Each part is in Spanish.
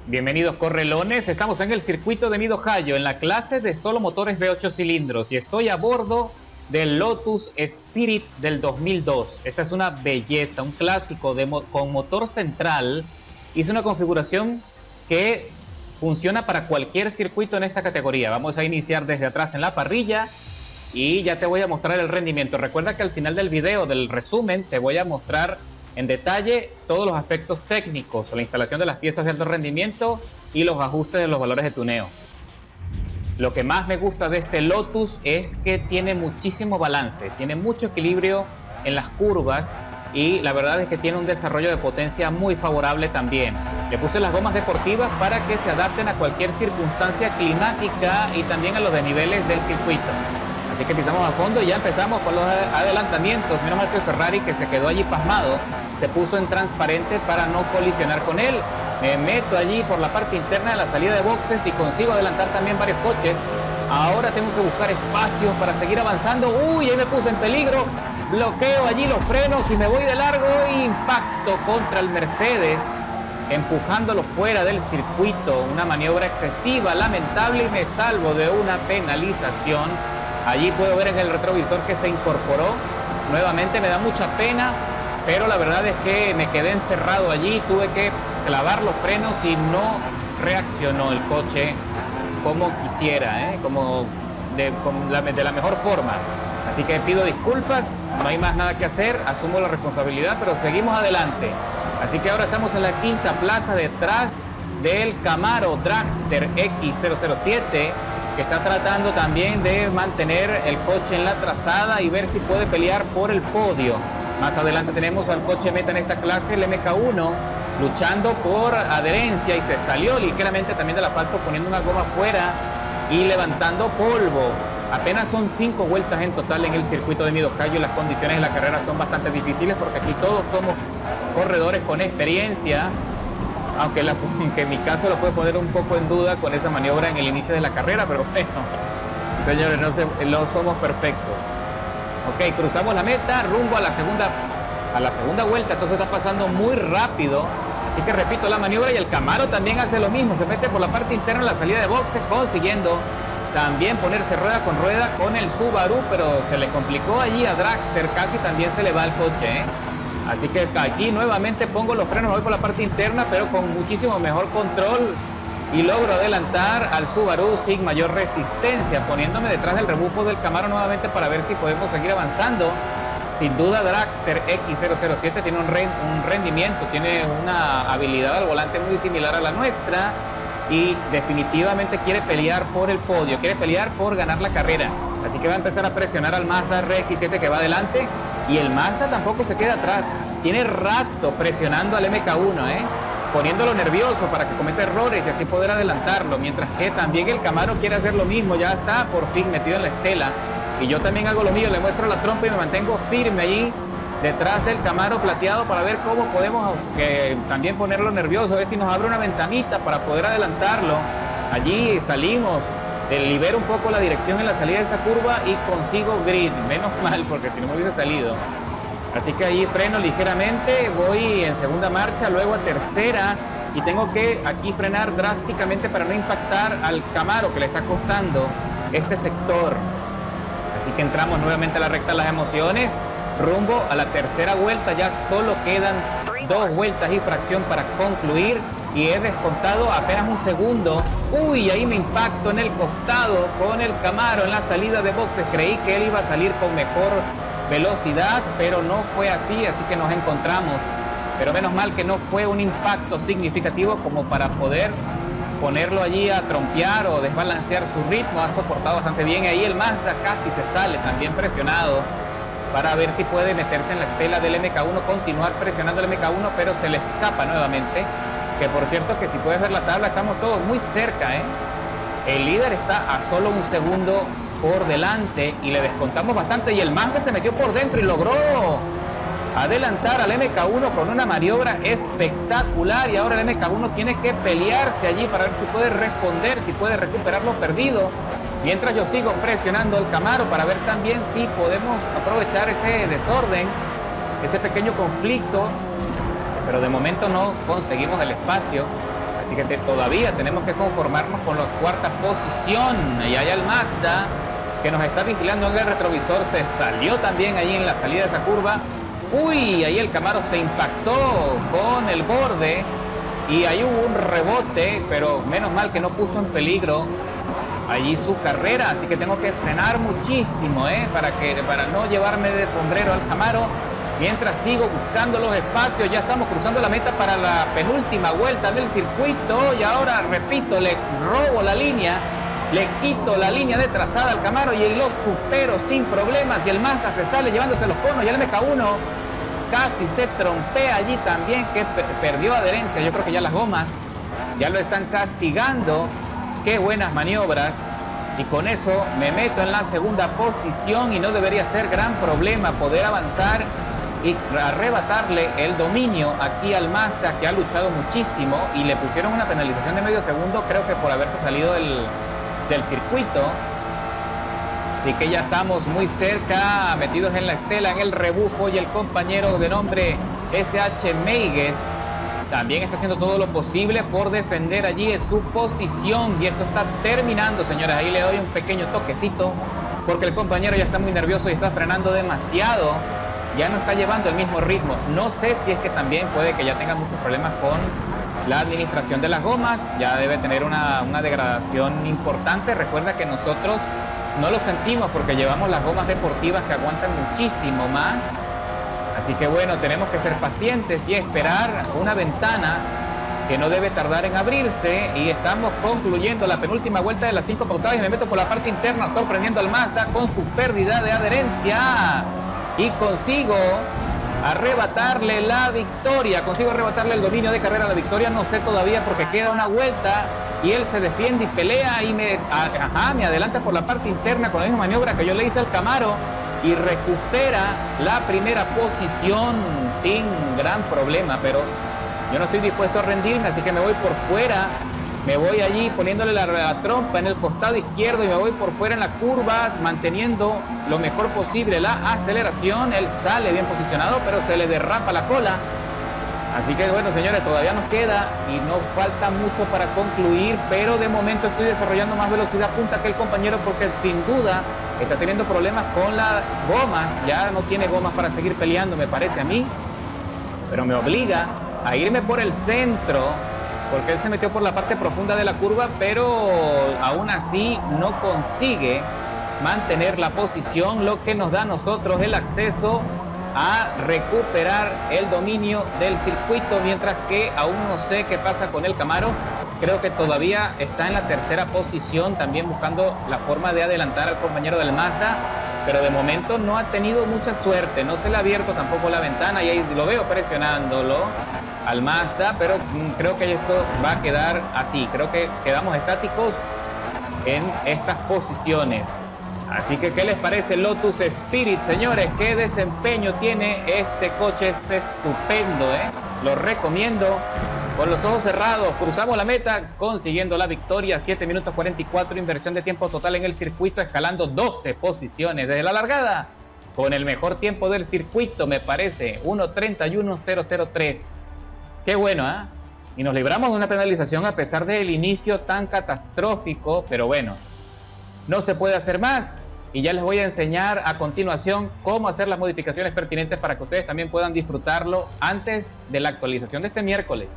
Bienvenidos correlones, estamos en el circuito de Mid-Ohio en la clase de solo motores V8 cilindros y estoy a bordo del Lotus Spirit del 2002. Esta es una belleza, un clásico con motor central. Hice una configuración que funciona para cualquier circuito en esta categoría. Vamos a iniciar desde atrás en la parrilla y ya te voy a mostrar el rendimiento. Recuerda que al final del video, del resumen, te voy a mostrar en detalle todos los aspectos técnicos, la instalación de las piezas de alto rendimiento y los ajustes de los valores de tuneo. Lo que más me gusta de este Lotus es que tiene muchísimo balance, tiene mucho equilibrio en las curvas y la verdad es que tiene un desarrollo de potencia muy favorable también. Le puse las gomas deportivas para que se adapten a cualquier circunstancia climática y también a los desniveles del circuito. Así que pisamos a fondo y ya empezamos con los adelantamientos. Menos mal que el Ferrari, que se quedó allí pasmado, se puso en transparente para no colisionar con él. Me meto allí por la parte interna de la salida de boxes y consigo adelantar también varios coches. Ahora tengo que buscar espacios para seguir avanzando. ¡Uy! Ahí me puse en peligro. Bloqueo allí los frenos y me voy de largo. Impacto contra el Mercedes, empujándolo fuera del circuito. Una maniobra excesiva, lamentable, y me salvo de una penalización. Allí puedo ver en el retrovisor que se incorporó. Nuevamente me da mucha pena, pero la verdad es que me quedé encerrado allí. Tuve que clavar los frenos y no reaccionó el coche como quisiera, de la mejor forma. Así que pido disculpas, no hay más nada que hacer, asumo la responsabilidad, pero seguimos adelante. Así que ahora estamos en la quinta plaza detrás del Camaro Dragster X007, que está tratando también de mantener el coche en la trazada y ver si puede pelear por el podio. Más adelante tenemos al coche meta en esta clase, el MK1, luchando por adherencia y se salió ligeramente también del asfalto poniendo una goma fuera y levantando polvo. Apenas son 5 vueltas en total en el circuito de Mid-Ohio y las condiciones de la carrera son bastante difíciles porque aquí todos somos corredores con experiencia, aunque en mi caso lo puede poner un poco en duda con esa maniobra en el inicio de la carrera, pero bueno, señores, no somos perfectos. Ok, cruzamos la meta rumbo a la segunda vuelta, entonces está pasando muy rápido, así que repito la maniobra y el Camaro también hace lo mismo, se mete por la parte interna en la salida de boxes, consiguiendo también ponerse rueda con el Subaru, pero se le complicó allí a Dragster, casi también se le va el coche, Así que aquí nuevamente pongo los frenos, voy por la parte interna, pero con muchísimo mejor control y logro adelantar al Subaru sin mayor resistencia, poniéndome detrás del rebufo del Camaro nuevamente para ver si podemos seguir avanzando. Sin duda Dragster X007 tiene un rendimiento, tiene una habilidad al volante muy similar a la nuestra y definitivamente quiere pelear por el podio, quiere pelear por ganar la carrera. Así que va a empezar a presionar al Mazda RX-7 que va adelante. Y el Mazda tampoco se queda atrás. Tiene rato presionando al MK1, poniéndolo nervioso para que cometa errores y así poder adelantarlo. Mientras que también el Camaro quiere hacer lo mismo. Ya está por fin metido en la estela. Y yo también hago lo mío. Le muestro la trompa y me mantengo firme allí detrás del Camaro plateado para ver cómo podemos también ponerlo nervioso. A ver si nos abre una ventanita para poder adelantarlo. Allí salimos. Libero un poco la dirección en la salida de esa curva y consigo grid, menos mal porque si no me hubiese salido. Así que ahí freno ligeramente, voy en segunda marcha, luego a tercera y tengo que aquí frenar drásticamente para no impactar al Camaro que le está costando este sector. Así que entramos nuevamente a la recta de las emociones, rumbo a la tercera vuelta, ya solo quedan 2 vueltas y fracción para concluir. Y he descontado apenas un segundo. Uy, ahí me impacto en el costado con el Camaro en la salida de boxes. Creí que él iba a salir con mejor velocidad, pero no fue así, así que nos encontramos. Pero menos mal que no fue un impacto significativo como para poder ponerlo allí a trompear o desbalancear su ritmo. Ha soportado bastante bien. Ahí el Mazda casi se sale, también presionado, para ver si puede meterse en la estela del MK1, continuar presionando el MK1, pero se le escapa nuevamente. Que por cierto que si puedes ver la tabla estamos todos muy cerca, El líder está a solo un segundo por delante y le descontamos bastante y el Mazda se metió por dentro y logró adelantar al MK1 con una maniobra espectacular y ahora el MK1 tiene que pelearse allí para ver si puede responder, si puede recuperar lo perdido, mientras yo sigo presionando el Camaro para ver también si podemos aprovechar ese desorden, ese pequeño conflicto, pero de momento no conseguimos el espacio. Así que todavía tenemos que conformarnos con la cuarta posición. Y hay el Mazda que nos está vigilando en el retrovisor. Se salió también ahí en la salida de esa curva. Uy, ahí el Camaro se impactó con el borde y ahí hubo un rebote, pero menos mal que no puso en peligro allí su carrera. Así que tengo que frenar muchísimo, para no llevarme de sombrero al Camaro. Mientras sigo buscando los espacios, ya estamos cruzando la meta para la penúltima vuelta del circuito. Y ahora, repito, le robo la línea, le quito la línea de trazada al Camaro y lo supero sin problemas. Y el Mazda se sale llevándose los conos y el MK1 casi se trompea allí también, que perdió adherencia. Yo creo que ya las gomas ya lo están castigando. Qué buenas maniobras. Y con eso me meto en la segunda posición y no debería ser gran problema poder avanzar y arrebatarle el dominio aquí al Mazda, que ha luchado muchísimo, y le pusieron una penalización de medio segundo, creo que por haberse salido del circuito. Así que ya estamos muy cerca, metidos en la estela, en el rebujo, y el compañero de nombre SH Meigues también está haciendo todo lo posible por defender allí su posición. Y esto está terminando, señores. Ahí le doy un pequeño toquecito porque el compañero ya está muy nervioso y está frenando demasiado. Ya no está llevando el mismo ritmo. No sé si es que también puede que ya tenga muchos problemas con la administración de las gomas. Ya debe tener una degradación importante. Recuerda que nosotros no lo sentimos porque llevamos las gomas deportivas que aguantan muchísimo más. Así que bueno, tenemos que ser pacientes y esperar una ventana que no debe tardar en abrirse. Y estamos concluyendo la penúltima vuelta de las 5 pautadas y me meto por la parte interna, sorprendiendo al Mazda con su pérdida de adherencia. Y consigo arrebatarle la victoria, consigo arrebatarle el dominio de carrera a la victoria. No sé todavía porque queda una vuelta y él se defiende y pelea y me adelanta por la parte interna con la misma maniobra que yo le hice al Camaro y recupera la primera posición sin gran problema. Pero yo no estoy dispuesto a rendirme, así que me voy por fuera. Me voy allí poniéndole la trompa en el costado izquierdo y me voy por fuera en la curva, manteniendo lo mejor posible la aceleración. Él sale bien posicionado, pero se le derrapa la cola. Así que bueno, señores, todavía nos queda y no falta mucho para concluir, pero de momento estoy desarrollando más velocidad punta que el compañero porque sin duda está teniendo problemas con las gomas. Ya no tiene gomas para seguir peleando, me parece a mí, pero me obliga a irme por el centro, porque él se metió por la parte profunda de la curva, pero aún así no consigue mantener la posición, lo que nos da a nosotros el acceso a recuperar el dominio del circuito, mientras que aún no sé qué pasa con el Camaro. Creo que todavía está en la tercera posición, también buscando la forma de adelantar al compañero del Mazda, pero de momento no ha tenido mucha suerte. No se le ha abierto tampoco la ventana y ahí lo veo presionándolo al Mazda, pero creo que esto va a quedar así. Creo que quedamos estáticos en estas posiciones. Así que, ¿qué les parece el Lotus Spirit, señores? ¿Qué desempeño tiene este coche? Es estupendo, Lo recomiendo. Con los ojos cerrados, cruzamos la meta, consiguiendo la victoria. 7 minutos 44, inversión de tiempo total en el circuito, escalando 12 posiciones desde la largada, con el mejor tiempo del circuito, me parece, 1:31.003. Qué bueno, ¿eh? Y nos libramos de una penalización a pesar del inicio tan catastrófico, pero bueno, no se puede hacer más. Y ya les voy a enseñar a continuación cómo hacer las modificaciones pertinentes para que ustedes también puedan disfrutarlo antes de la actualización de este miércoles.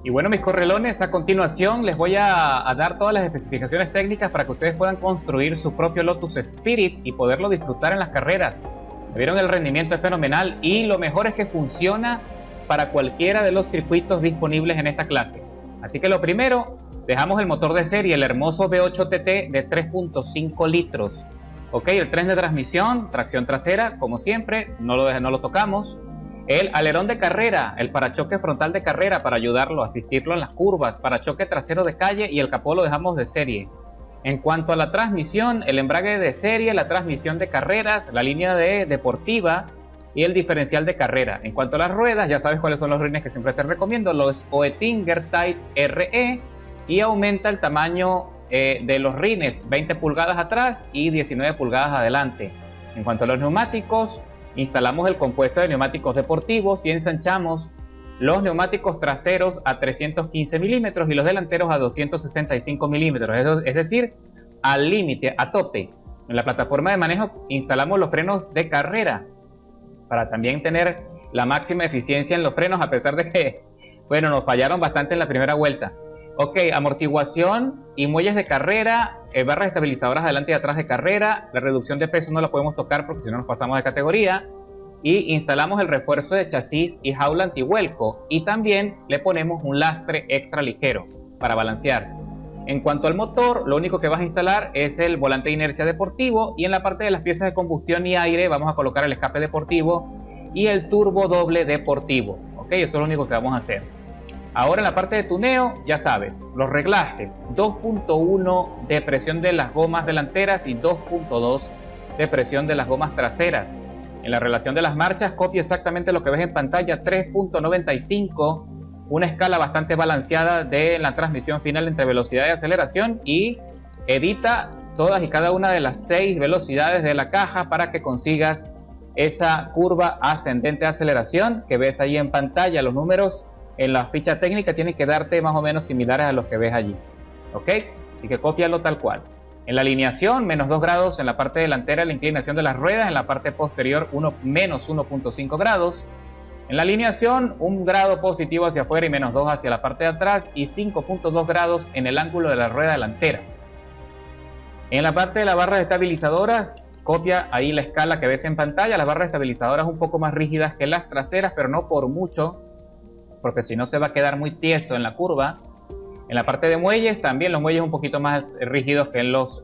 Y bueno, mis correlones, a continuación les voy a dar todas las especificaciones técnicas para que ustedes puedan construir su propio Lotus Spirit y poderlo disfrutar en las carreras. Vieron, el rendimiento es fenomenal y lo mejor es que funciona para cualquiera de los circuitos disponibles en esta clase. Así que lo primero, dejamos el motor de serie, el hermoso V8 TT de 3.5 litros. Ok, el tren de transmisión, tracción trasera, como siempre, no lo tocamos. El alerón de carrera, el parachoque frontal de carrera para ayudarlo, asistirlo en las curvas, parachoque trasero de calle y el capó lo dejamos de serie. En cuanto a la transmisión, el embrague de serie, la transmisión de carreras, la línea de deportiva y el diferencial de carrera. En cuanto a las ruedas, ya sabes cuáles son los rines que siempre te recomiendo, los Oettinger Type RE, y aumenta el tamaño de los rines, 20 pulgadas atrás y 19 pulgadas adelante. En cuanto a los neumáticos, instalamos el compuesto de neumáticos deportivos y ensanchamos los neumáticos traseros a 315 milímetros y los delanteros a 265 milímetros, es decir, al límite, a tope. En la plataforma de manejo instalamos los frenos de carrera para también tener la máxima eficiencia en los frenos, a pesar de que, bueno, nos fallaron bastante en la primera vuelta. Ok, amortiguación y muelles de carrera, barras estabilizadoras adelante y atrás de carrera. La reducción de peso no la podemos tocar porque si no nos pasamos de categoría. Y instalamos el refuerzo de chasis y jaula antivuelco. Y también le ponemos un lastre extra ligero para balancear. En cuanto al motor, lo único que vas a instalar es el volante de inercia deportivo. Y en la parte de las piezas de combustión y aire vamos a colocar el escape deportivo y el turbo doble deportivo. Ok, eso es lo único que vamos a hacer. Ahora en la parte de tuneo, ya sabes, los reglajes 2.1 de presión de las gomas delanteras y 2.2 de presión de las gomas traseras. En la relación de las marchas, copia exactamente lo que ves en pantalla, 3.95, una escala bastante balanceada de la transmisión final entre velocidad y aceleración, y edita todas y cada una de las 6 velocidades de la caja para que consigas esa curva ascendente de aceleración que ves ahí en pantalla. Los números en la ficha técnica tienen que darte más o menos similares a los que ves allí. ¿Ok? Así que cópialo tal cual. En la alineación, menos 2 grados en la parte delantera, la inclinación de las ruedas. En la parte posterior, menos 1.5 grados. En la alineación, 1 grado positivo hacia afuera y menos 2 hacia la parte de atrás. Y 5.2 grados en el ángulo de la rueda delantera. En la parte de las barras estabilizadoras, copia ahí la escala que ves en pantalla. Las barras estabilizadoras un poco más rígidas que las traseras, pero no por mucho, porque si no se va a quedar muy tieso en la curva. En la parte de muelles, también los muelles un poquito más rígidos que en los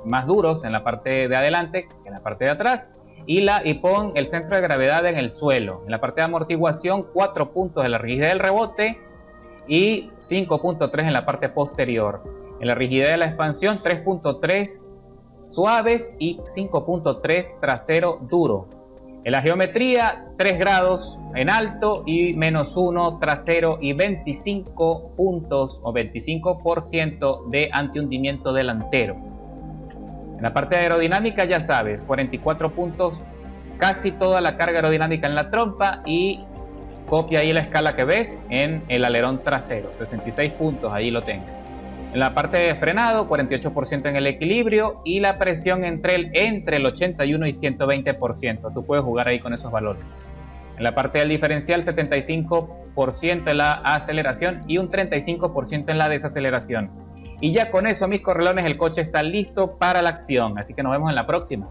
más duros en la parte de adelante que en la parte de atrás. Y pon el centro de gravedad en el suelo. En la parte de amortiguación, 4 puntos de la rigidez del rebote y 5.3 en la parte posterior. En la rigidez de la expansión, 3.3 suaves y 5.3 trasero duro. En la geometría, 3 grados en alto y menos 1 trasero y 25 puntos o 25% de antihundimiento delantero. En la parte aerodinámica, ya sabes, 44 puntos, casi toda la carga aerodinámica en la trompa, y copia ahí la escala que ves en el alerón trasero, 66 puntos, ahí lo tengo. En la parte de frenado, 48% en el equilibrio y la presión entre el 81 y 120%. Tú puedes jugar ahí con esos valores. En la parte del diferencial, 75% en la aceleración y un 35% en la desaceleración. Y ya con eso, mis correlones, el coche está listo para la acción. Así que nos vemos en la próxima.